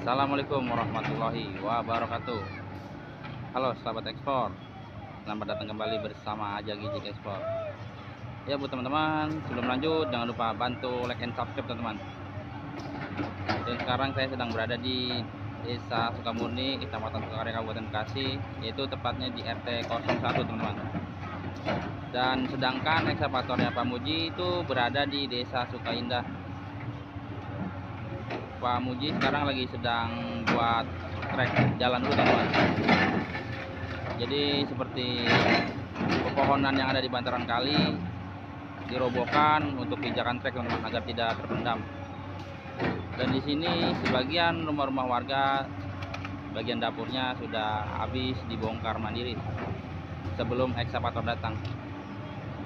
Assalamualaikum warahmatullahi wabarakatuh. Halo sahabat ekspor, selamat datang kembali bersama Aja Gijik Ekspor. Ya buat teman-teman, sebelum lanjut jangan lupa bantu like and subscribe teman-teman. Dan sekarang saya sedang berada di Desa Sukamurni, Kecamatan Sukakarya, Kabupaten Bekasi, yaitu tepatnya di RT 01 teman-teman. Dan sedangkan ekskavatornya Pak Muji itu berada di Desa Sukaindah. Pak Muji sekarang lagi sedang buat trek jalan dulu teman-teman. Jadi seperti pepohonan yang ada di bantaran kali dirobohkan untuk pijakan trek teman-teman agar tidak terpendam. Dan di sini sebagian rumah-rumah warga, bagian dapurnya sudah habis dibongkar mandiri sebelum ekskavator datang.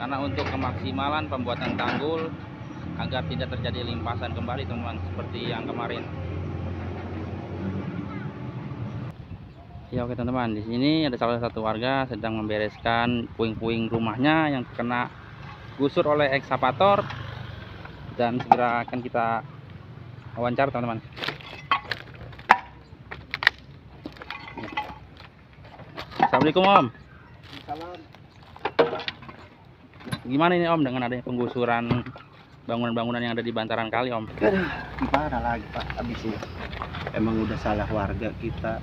Karena untuk kemaksimalan pembuatan tanggul agar tidak terjadi limpasan kembali teman-teman seperti yang kemarin. Ya oke teman-teman, di sini ada salah satu warga sedang membereskan puing-puing rumahnya yang terkena gusur oleh ekskavator, dan segera akan kita wawancara teman-teman. Assalamualaikum Om. Salam. Gimana ini Om dengan adanya penggusuran bangunan-bangunan yang ada di bantaran kali Om? Aduh, gimana lagi Pak, habisnya emang udah salah warga kita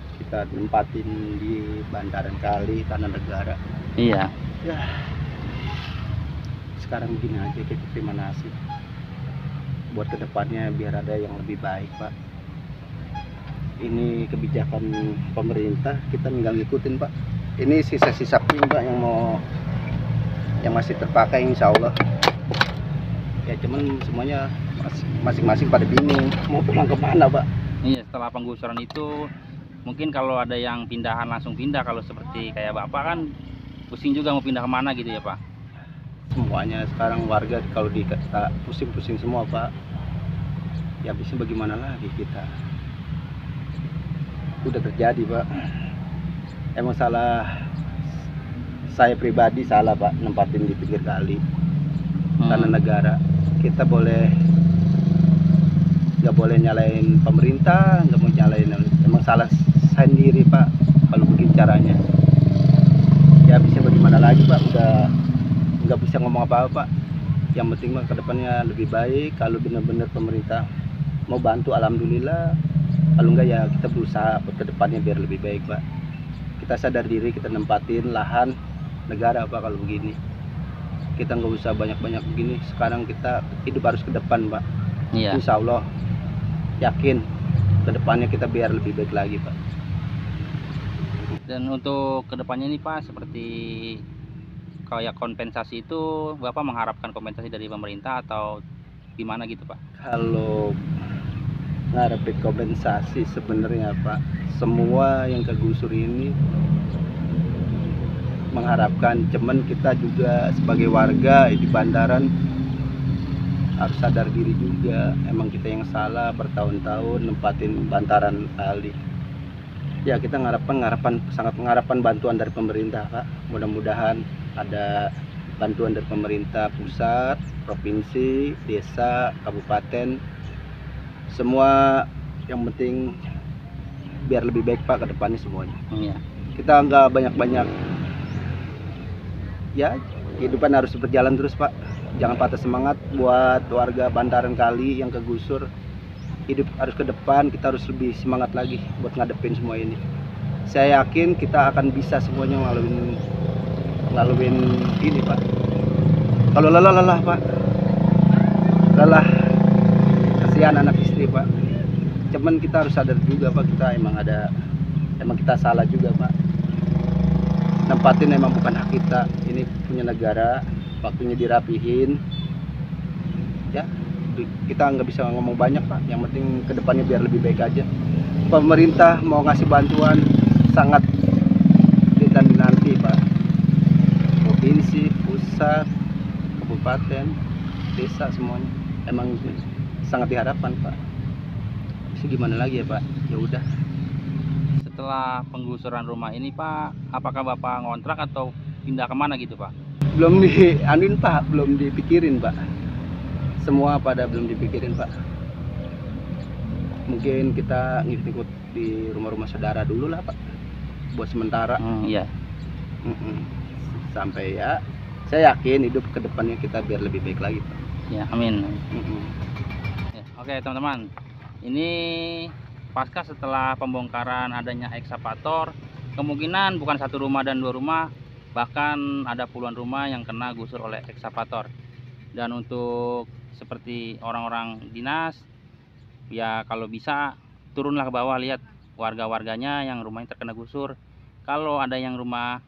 nempatin di bantaran kali tanah negara. Iya. Ya, sekarang begini aja, kita terima nasib buat kedepannya biar ada yang lebih baik Pak. Ini kebijakan pemerintah, kita tinggal ngikutin Pak. Ini sisa-sisa puing Pak yang masih terpakai insya Allah. Ya cuman semuanya masing-masing pada bingung mau pulang kemana Pak. Iya, setelah penggusuran itu mungkin kalau ada yang pindahan langsung pindah, kalau seperti kayak Bapak kan pusing juga mau pindah kemana gitu ya Pak. Semuanya sekarang warga kalau dikata pusing-pusing semua Pak. Ya bisa bagaimana lagi kita, udah terjadi Pak. Emang salah saya pribadi, salah Pak nempatin di pinggir kali tanah negara. Kita nggak boleh nyalain pemerintah, nggak mau nyalain, emang salah sendiri Pak kalau begini caranya. Ya bisa bagaimana lagi Pak, udah nggak bisa ngomong apa-apa Pak. Yang penting mah kedepannya lebih baik. Kalau benar-benar pemerintah mau bantu alhamdulillah, kalau enggak ya kita berusaha buat kedepannya biar lebih baik Pak. Kita sadar diri, kita nempatin lahan negara Pak. Kalau begini kita nggak usah banyak-banyak begini. Sekarang kita hidup harus ke depan Pak. Iya. Insya Allah yakin kedepannya kita biar lebih baik lagi Pak. Dan untuk kedepannya ini Pak, seperti kayak kompensasi itu Bapak mengharapkan kompensasi dari pemerintah atau gimana gitu Pak? Kalau ngarepin kompensasi sebenarnya Pak, semua yang kegusur ini mengharapkan, cuman kita juga sebagai warga di bandaran harus sadar diri juga, emang kita yang salah bertahun-tahun nempatin bantaran kali. Ya kita sangat mengharapkan bantuan dari pemerintah Pak. Mudah-mudahan ada bantuan dari pemerintah pusat, provinsi, desa, kabupaten, semua. Yang penting biar lebih baik Pak ke depannya semuanya. Iya. Kita nggak banyak-banyak, ya kehidupan harus berjalan terus Pak. Jangan patah semangat buat warga bantaran kali yang kegusur. Hidup harus ke depan, kita harus lebih semangat lagi buat ngadepin semua ini. Saya yakin kita akan bisa semuanya ngelaluin ini Pak. Kalau lelah Pak, lelah, kasihan anak istri Pak. Cuman kita harus sadar juga Pak, kita emang kita salah juga Pak. Nempatin emang bukan hak kita, ini punya negara, waktunya dirapihin. Ya kita nggak bisa ngomong banyak Pak, yang penting kedepannya biar lebih baik aja. Pemerintah mau ngasih bantuan sangat dinanti Pak. Provinsi, pusat, kabupaten, desa, semuanya emang sangat diharapkan Pak. Bisa gimana lagi ya Pak, ya udah. Setelah penggusuran rumah ini Pak, apakah Bapak ngontrak atau pindah kemana gitu Pak? Belum dianuin Pak, belum dipikirin Pak. Semua pada belum dipikirin Pak. Mungkin kita ngikut di rumah-rumah saudara dulu lah Pak, buat sementara. Iya. Sampai ya, saya yakin hidup kedepannya kita biar lebih baik lagi Pak. Ya, amin. Ya, oke teman-teman, ini pasca setelah pembongkaran adanya ekskavator, kemungkinan bukan satu rumah dan dua rumah, bahkan ada puluhan rumah yang kena gusur oleh ekskavator. Dan untuk seperti orang-orang dinas, ya kalau bisa turunlah ke bawah, lihat warga-warganya yang rumahnya terkena gusur. Kalau ada yang rumah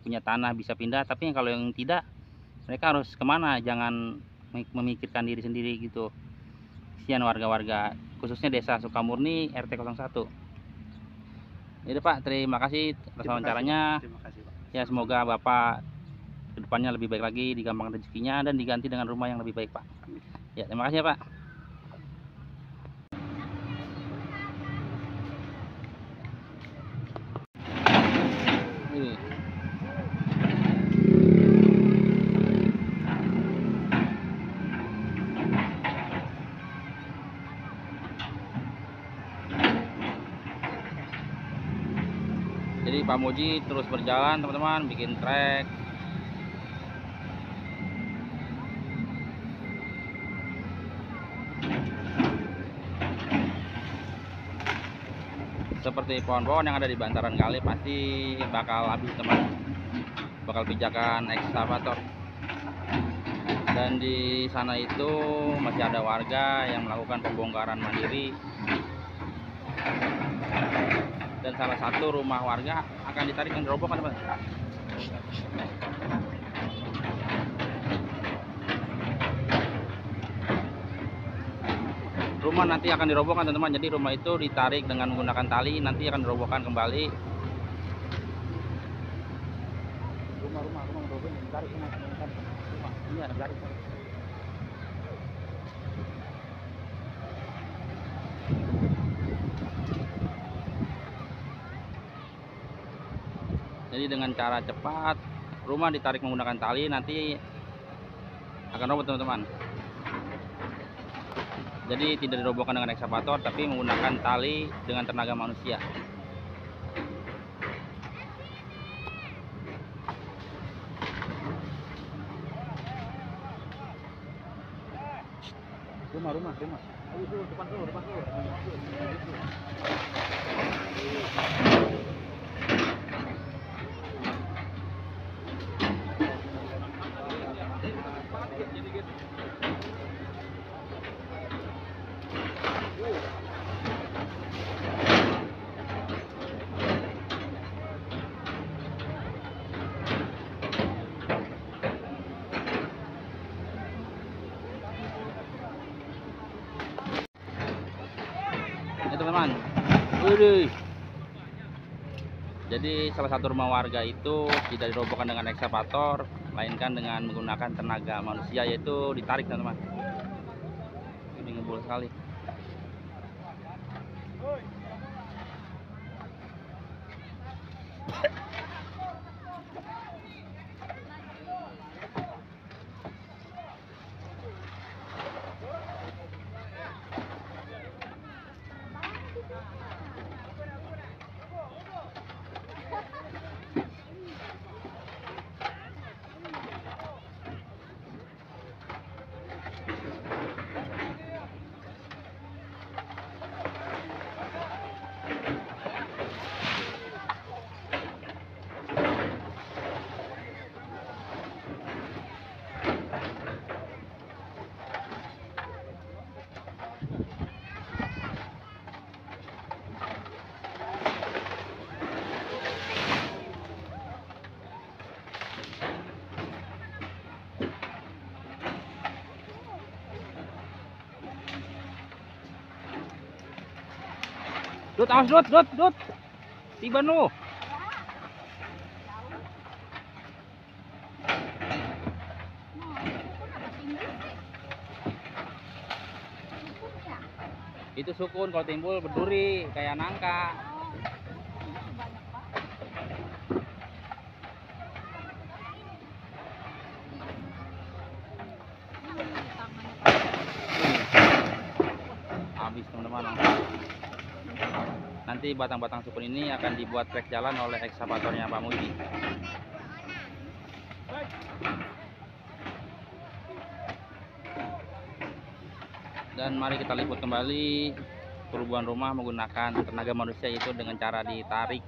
punya tanah bisa pindah, tapi kalau yang tidak, mereka harus kemana? Jangan memikirkan diri sendiri gitu. Kasihan warga-warga, khususnya desa Sukamurni RT 01. Jadi Pak, terima kasih atas wawancaranya. Terima kasih Pak. Ya, semoga Bapak kedepannya lebih baik lagi, digampangkan rezekinya dan diganti dengan rumah yang lebih baik Pak. Ya, terima kasih ya Pak. Ini. Jadi Pak Muji terus berjalan teman-teman, bikin trek. Seperti pohon-pohon yang ada di bantaran kali pasti bakal habis teman, bakal pijakan ekskavator. Dan di sana itu masih ada warga yang melakukan pembongkaran mandiri. Dan salah satu rumah warga akan ditarik dan dirobohkan teman. Rumah nanti akan dirobohkan teman-teman. Jadi rumah itu ditarik dengan menggunakan tali, nanti akan dirobohkan kembali. Rumah ditarik, rumah. Ini ada tarik. Jadi dengan cara cepat, rumah ditarik menggunakan tali, nanti akan roboh teman-teman. Jadi tidak dirobohkan dengan ekskavator, tapi menggunakan tali dengan tenaga manusia. Rumah. Ayo dulu, depan dulu. Ya teman-teman. Jadi salah satu rumah warga itu tidak dirobohkan dengan ekskavator, melainkan dengan menggunakan tenaga manusia, yaitu ditarik teman-teman. Ini ngebul sekali. Dut, awas Dut. Tiba nu. Itu sukun, kalau timbul berduri kayak nangka. habis teman-teman. Nanti batang-batang sukun ini akan dibuat trek jalan oleh ekskavatornya Pak Muji. Dan mari kita lipat kembali perubahan rumah menggunakan tenaga manusia, yaitu dengan cara ditarik.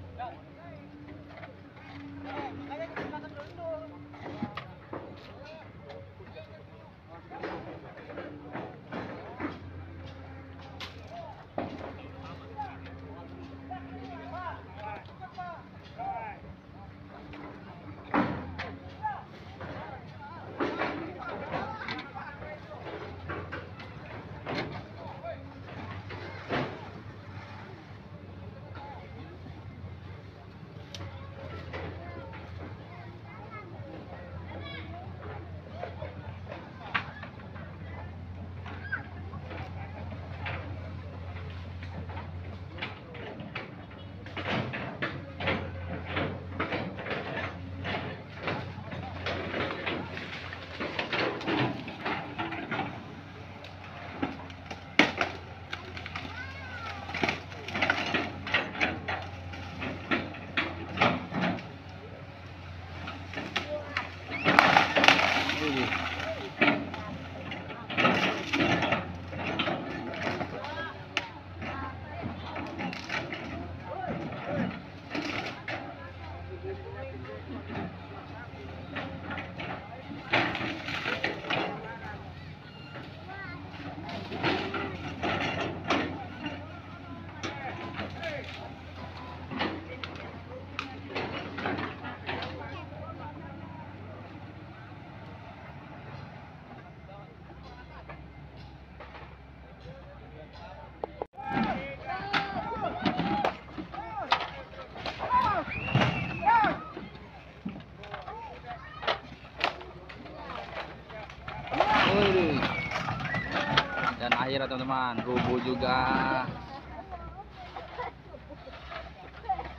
Dan akhirnya teman-teman, rubuh juga,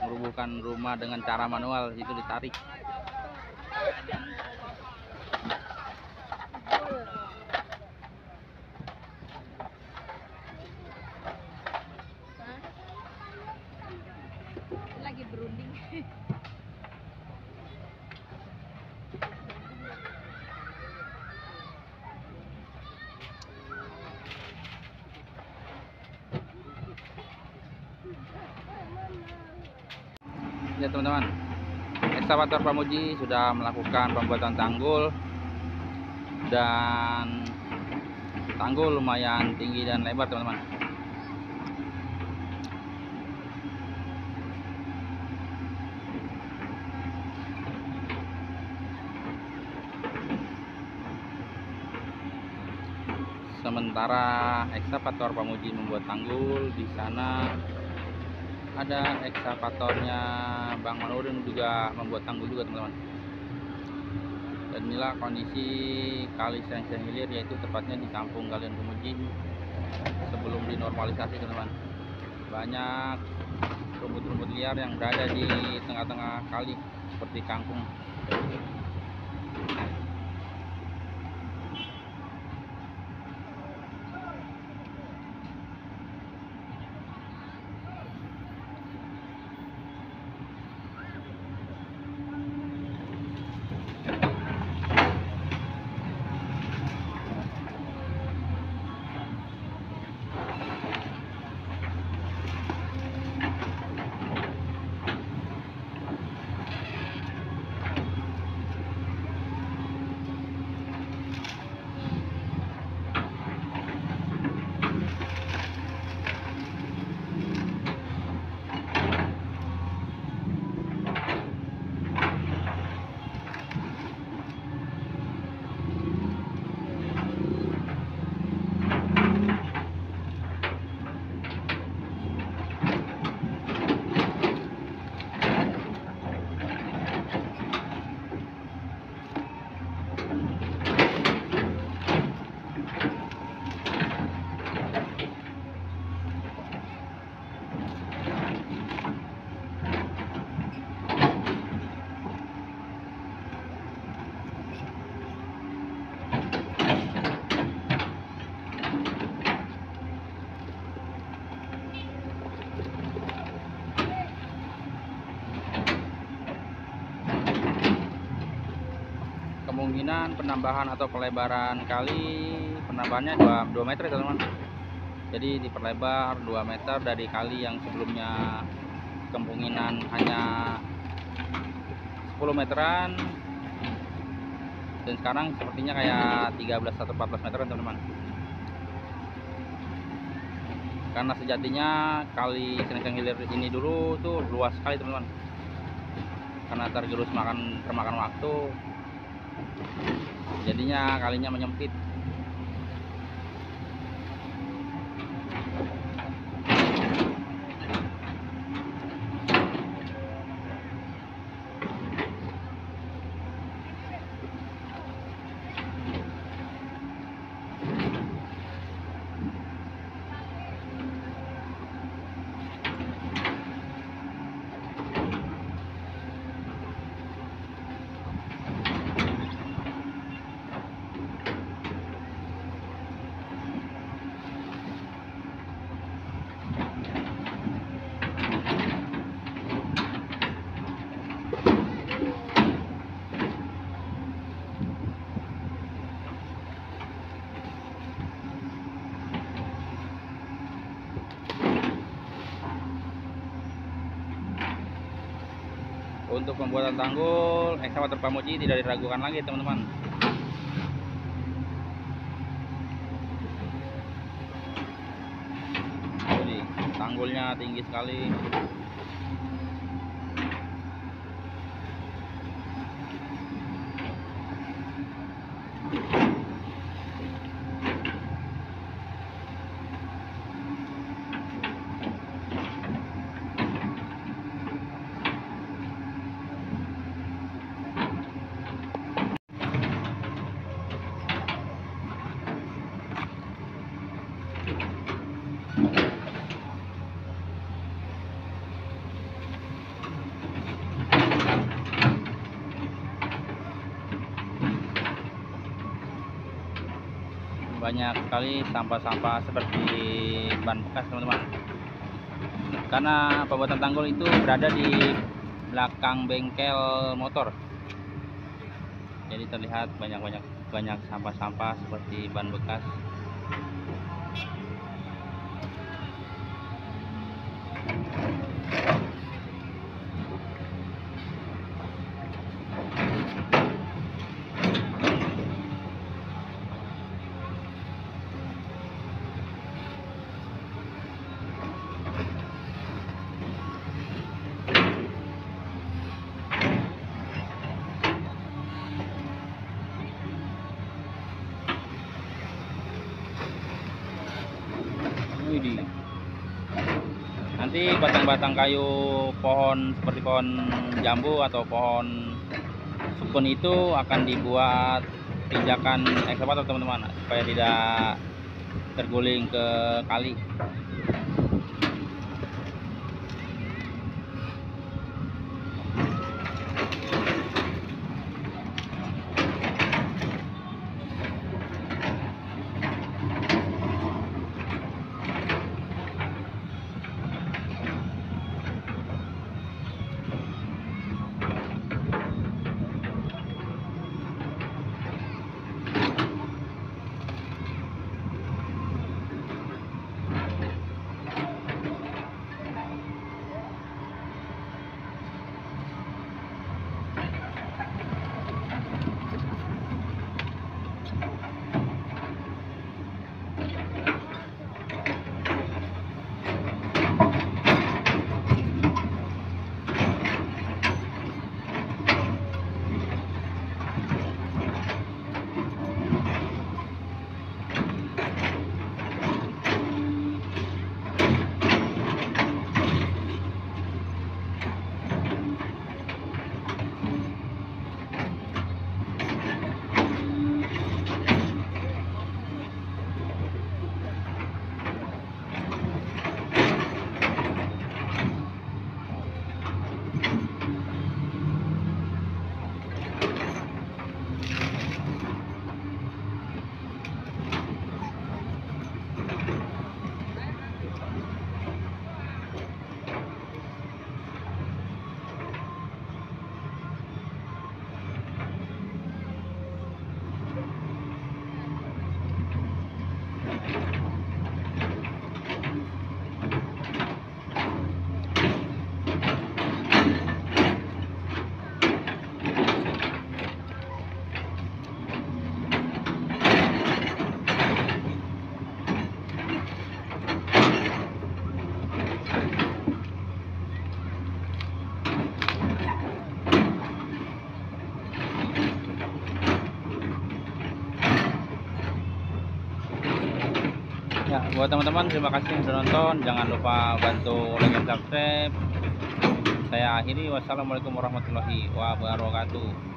merubuhkan rumah dengan cara manual, itu ditarik. Lagi berunding. Ya teman-teman, ekskavator Pak Muji sudah melakukan pembuatan tanggul, dan tanggul lumayan tinggi dan lebar teman-teman. Sementara ekskavator Pak Muji membuat tanggul, di sana ada ekskavatornya Bang Manurung juga membuat tanggul juga teman-teman. Dan inilah kondisi kali Seng-Seng Hilir, yaitu tepatnya di kampung Galian Kemujin sebelum dinormalisasi teman-teman. Banyak rumput-rumput liar yang berada di tengah-tengah kali seperti kangkung. kemungkinan penambahan atau pelebaran kali, penambahannya 2 meter ya teman-teman. Jadi diperlebar 2 meter dari kali yang sebelumnya kemungkinan hanya 10 meteran, dan sekarang sepertinya kayak 13 atau 14 meteran teman-teman. Karena sejatinya kali Senekeng Hilir ini dulu tuh luas sekali teman-teman. Karena termakan waktu, jadinya kalinya menyempit. Untuk pembuatan tanggul, ekskavator Pamuji tidak diragukan lagi teman-teman. Jadi tanggulnya tinggi sekali. Banyak sekali sampah-sampah seperti ban bekas teman-teman. Karena pembuatan tanggul itu berada di belakang bengkel motor, jadi terlihat banyak sampah-sampah seperti ban bekas. Nanti batang-batang kayu pohon seperti pohon jambu atau pohon sukun itu akan dibuat pijakan ekskavator teman-teman, supaya tidak terguling ke kali. Ya, buat teman-teman terima kasih yang sudah nonton. Jangan lupa bantu like dan subscribe. Saya akhiri, wassalamualaikum warahmatullahi wabarakatuh.